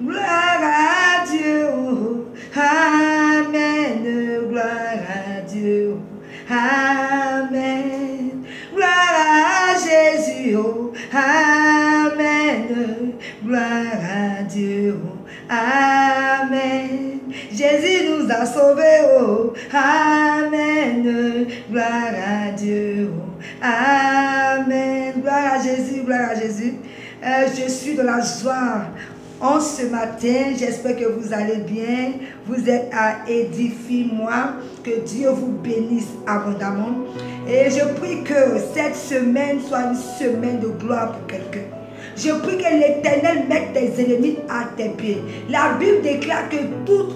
Gloire à Dieu. Amen. Gloire à Dieu. Amen. Gloire à Jésus. Amen. Gloire à Dieu. Amen. Jésus nous a sauvés. Oh. Amen. Gloire à Dieu. Amen. Gloire à Jésus. Gloire à Jésus. Je suis de la joie. En ce matin, j'espère que vous allez bien. Vous êtes à Édifie-moi. Que Dieu vous bénisse abondamment. Et je prie que cette semaine soit une semaine de gloire pour quelqu'un. Je prie que l'Éternel mette tes ennemis à tes pieds. La Bible déclare que toute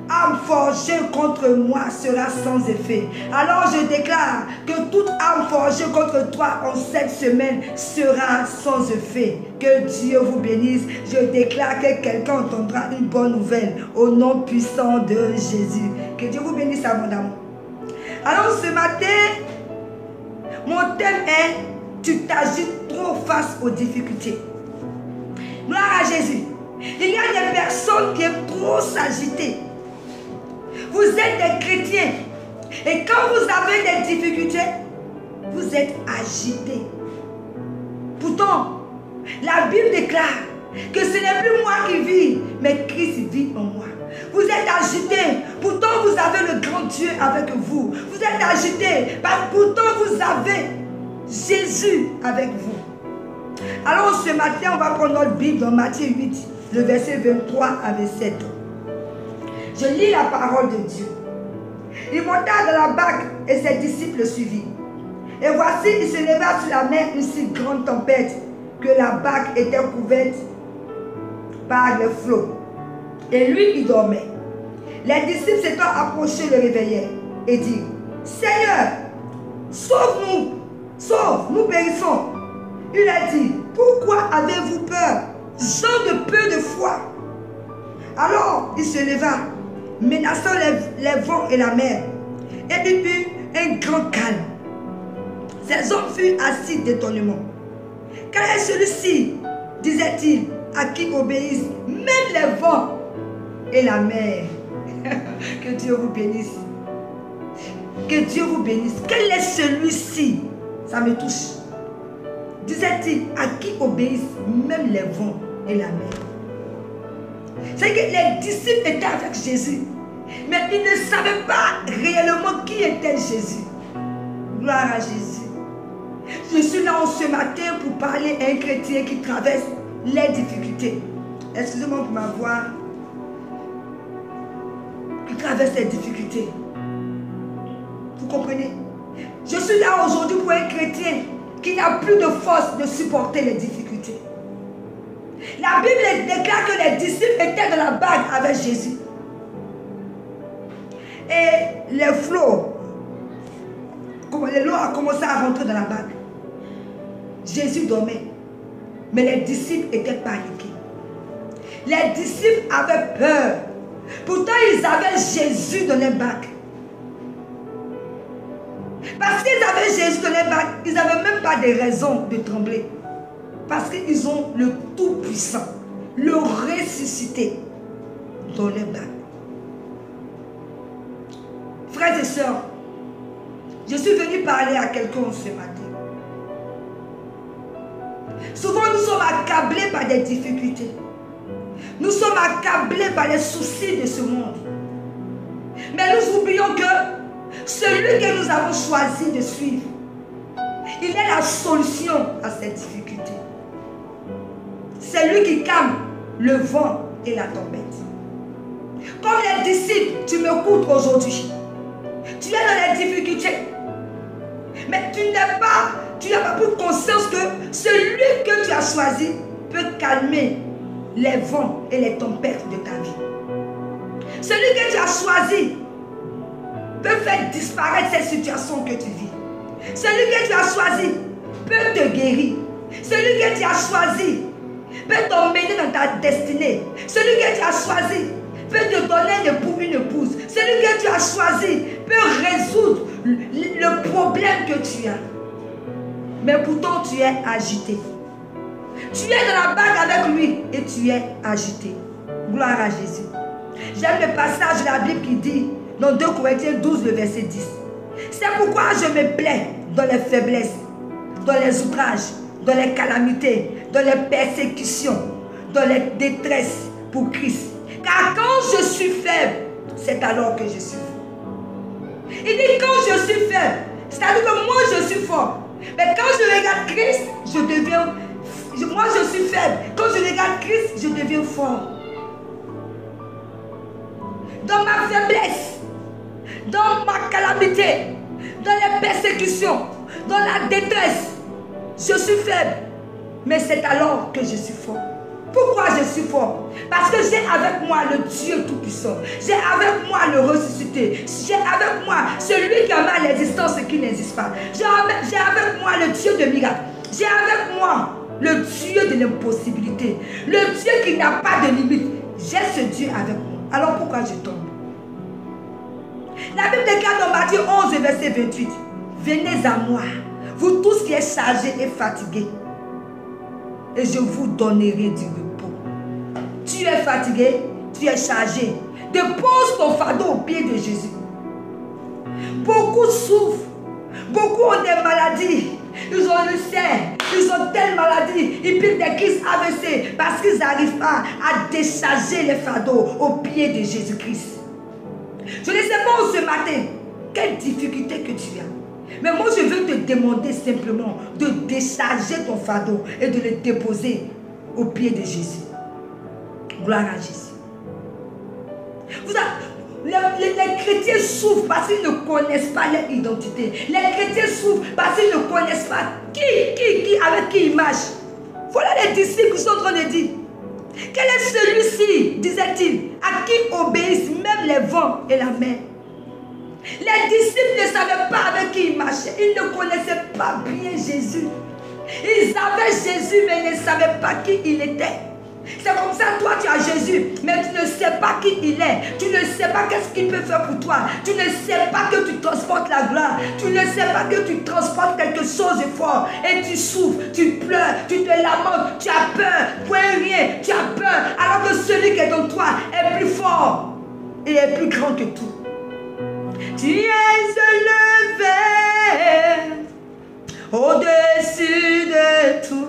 âme forgée contre moi sera sans effet. Alors je déclare que toute âme forgée contre toi en cette semaine sera sans effet. Que Dieu vous bénisse. Je déclare que quelqu'un entendra une bonne nouvelle au nom puissant de Jésus. Que Dieu vous bénisse abondamment. Alors ce matin, mon thème est « Tu t'agites trop face aux difficultés ». Gloire à Jésus. Il y a des personnes qui aiment trop s'agiter. Vous êtes des chrétiens. Et quand vous avez des difficultés, vous êtes agités. Pourtant, la Bible déclare que ce n'est plus moi qui vis, mais Christ vit en moi. Vous êtes agités. Pourtant, vous avez le grand Dieu avec vous. Vous êtes agités. Pourtant, vous avez Jésus avec vous. Alors ce matin, on va prendre notre Bible dans Matthieu 8, le verset 23 à 27. Je lis la parole de Dieu. Il monta dans la barque et ses disciples le suivirent. Et voici, il se leva sur la mer une si grande tempête que la barque était couverte par les flots. Et lui, il dormait. Les disciples s'étant approchés le réveillèrent et dirent, Seigneur, sauve-nous, sauve, nous périssons. Il a dit, pourquoi avez-vous peur, gens de peu de foi? Alors il se leva, menaçant les vents et la mer, et il eut un grand calme. Ces hommes furent assis d'étonnement. Quel est celui-ci, disait-il, à qui obéissent même les vents et la mer? Que Dieu vous bénisse. Que Dieu vous bénisse. Quel est celui-ci? Ça me touche. Disait-il, à qui obéissent même les vents et la mer? C'est que les disciples étaient avec Jésus, mais ils ne savaient pas réellement qui était Jésus. Gloire à Jésus. Je suis là ce matin pour parler à un chrétien qui traverse les difficultés. Excusez-moi pour ma voix. Qui traverse les difficultés. Vous comprenez? Je suis là aujourd'hui pour un chrétien qui n'a plus de force de supporter les difficultés. La Bible déclare que les disciples étaient dans la barque avec Jésus. Et les flots, l'eau a commencé à rentrer dans la barque. Jésus dormait, mais les disciples étaient paniqués. Les disciples avaient peur. Pourtant, ils avaient Jésus dans les barques. Parce qu'ils avaient Jésus dans les barques, ils n'avaient même pas de raison de trembler. Parce qu'ils ont le Tout-Puissant, le ressuscité dans les barques. Frères et sœurs, je suis venu parler à quelqu'un ce matin. Souvent, nous sommes accablés par des difficultés. Nous sommes accablés par les soucis de ce monde. Mais nous oublions que celui que nous avons choisi de suivre, il est la solution à cette difficulté. C'est lui qui calme le vent et la tempête. Comme les disciples, tu m'écoutes aujourd'hui. Tu es dans les difficultés. Mais tu n'as pas pris conscience que celui que tu as choisi peut calmer les vents et les tempêtes de ta vie. Celui que tu as choisi peut faire disparaître ces situations que tu vis. Celui que tu as choisi peut te guérir. Celui que tu as choisi peut t'emmener dans ta destinée. Celui que tu as choisi peut te donner un époux, une épouse. Celui que tu as choisi peut résoudre le problème que tu as. Mais pourtant tu es agité. Tu es dans la barque avec lui et tu es agité. Gloire à Jésus. J'aime le passage de la Bible qui dit, dans 2 Corinthiens 12, le verset 10. C'est pourquoi je me plais dans les faiblesses, dans les outrages, dans les calamités, dans les persécutions, dans les détresses pour Christ. Car quand je suis faible, c'est alors que je suis fort. Il dit quand je suis faible, c'est-à-dire que moi je suis fort. Mais quand je regarde Christ, je deviens... Moi je suis faible. Quand je regarde Christ, je deviens fort. Dans ma faiblesse, dans ma calamité, dans les persécutions, dans la détresse, je suis faible. Mais c'est alors que je suis fort. Pourquoi je suis fort? Parce que j'ai avec moi le Dieu Tout-Puissant. J'ai avec moi le ressuscité. J'ai avec moi celui qui a mis à l'existence ce qui n'existe pas. J'ai avec moi le Dieu de miracle. J'ai avec moi le Dieu de l'impossibilité. Le Dieu qui n'a pas de limite. J'ai ce Dieu avec moi. Alors pourquoi je tombe? La Bible déclare dans Matthieu 11, verset 28. Venez à moi, vous tous qui êtes chargés et fatigués, et je vous donnerai du repos. Tu es fatigué, tu es chargé. Dépose ton fardeau au pied de Jésus. Beaucoup souffrent, beaucoup ont des maladies. Ils ont le ulcère, ils ont telle maladie, ils piquent des crises AVC parce qu'ils n'arrivent pas à décharger les fardeaux au pied de Jésus-Christ. Je ne sais pas où ce matin, quelle difficulté que tu as. Mais moi je veux te demander simplement de décharger ton fardeau et de le déposer au pied de Jésus. Gloire à Jésus. Les chrétiens souffrent parce qu'ils ne connaissent pas leur identité. Les chrétiens souffrent parce qu'ils ne connaissent pas avec qui ils marchent. Voilà les disciples qui sont en train de dire. Quel est celui-ci, disait-il, à qui obéissent même les vents et la mer? Les disciples ne savaient pas avec qui ils marchaient. Ils ne connaissaient pas bien Jésus. Ils avaient Jésus, mais ils ne savaient pas qui il était. C'est comme ça, toi tu as Jésus, mais tu ne sais pas qui il est. Tu ne sais pas qu'est-ce qu'il peut faire pour toi. Tu ne sais pas que tu transportes la gloire. Tu ne sais pas que tu transportes quelque chose de fort. Et tu souffres, tu pleures, tu te lamentes, tu as peur. Point rien, tu as peur. Alors que celui qui est dans toi est plus fort et est plus grand que tout. Tu es élevé au-dessus de tout.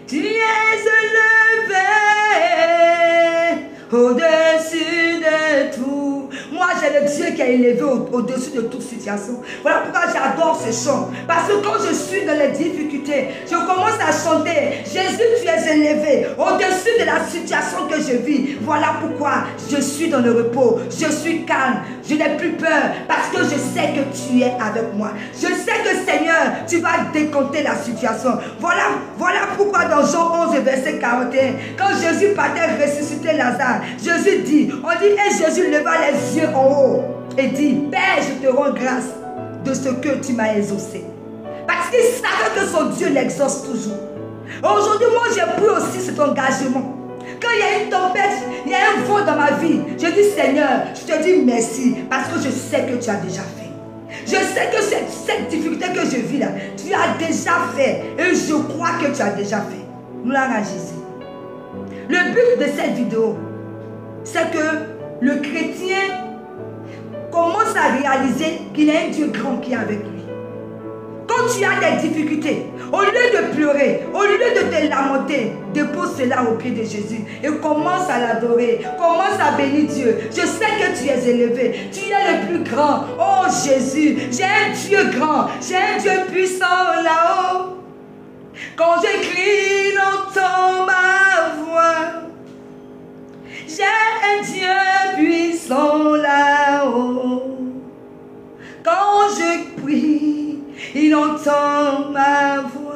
Tu es élevé au-dessus de tout. Moi, j'ai le Dieu qui est élevé au-dessus de toute situation. Voilà pourquoi j'adore ce chant. Parce que quand je suis dans les difficultés, je commence à chanter. Jésus, tu es élevé au-dessus de la situation que je vis. Voilà pourquoi je suis dans le repos. Je suis calme. Je n'ai plus peur parce que je sais que tu es avec moi. Je sais que Seigneur, tu vas décompter la situation. Voilà pourquoi dans Jean 11, verset 41, quand Jésus partait ressusciter Lazare, Jésus dit, et Jésus leva les yeux en haut et dit, Père, je te rends grâce de ce que tu m'as exaucé. Parce qu'il savait que son Dieu l'exauce toujours. Aujourd'hui, moi, j'ai pris aussi cet engagement. Quand il y a une tempête, il y a un vent dans ma vie, je dis Seigneur, je te dis merci parce que je sais que tu as déjà fait. Je sais que cette difficulté que je vis là, tu as déjà fait et je crois que tu as déjà fait. Gloire à Jésus. Le but de cette vidéo, c'est que le chrétien commence à réaliser qu'il y a un Dieu grand qui est avec lui. Quand tu as des difficultés, au lieu de pleurer, au lieu de te lamenter, dépose cela au pied de Jésus et commence à l'adorer, commence à bénir Dieu. Je sais que tu es élevé, tu es le plus grand. Oh Jésus, j'ai un Dieu grand, j'ai un Dieu puissant là-haut. Quand je crie, il entend ma voix. J'ai un Dieu puissant là-haut. Quand je prie, il entend ma voix.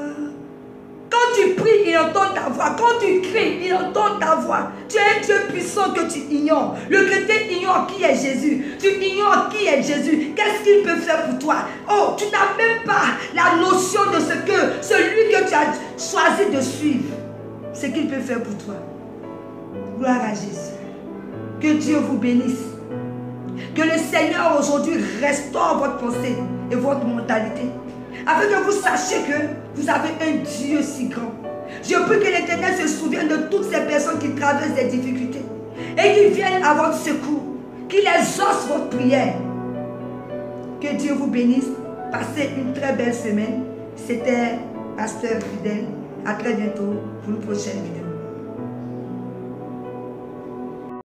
Quand tu pries, il entend ta voix. Quand tu cries, il entend ta voix. Tu es un Dieu puissant que tu ignores. Le chrétien ignore qui est Jésus. Tu ignores qui est Jésus. Qu'est-ce qu'il peut faire pour toi? Oh, tu n'as même pas la notion de ce que celui que tu as choisi de suivre, ce qu'il peut faire pour toi. Gloire à Jésus. Que Dieu vous bénisse. Que le Seigneur aujourd'hui restaure votre pensée et votre mentalité. Afin que vous sachiez que Vous avez un Dieu si grand. Je prie que l'Éternel se souvienne de toutes ces personnes qui traversent des difficultés et qui viennent à votre secours, qu'il exauce votre prière. Que Dieu vous bénisse. Passez une très belle semaine. C'était Pasteur Fidèle. À très bientôt pour une prochaine vidéo.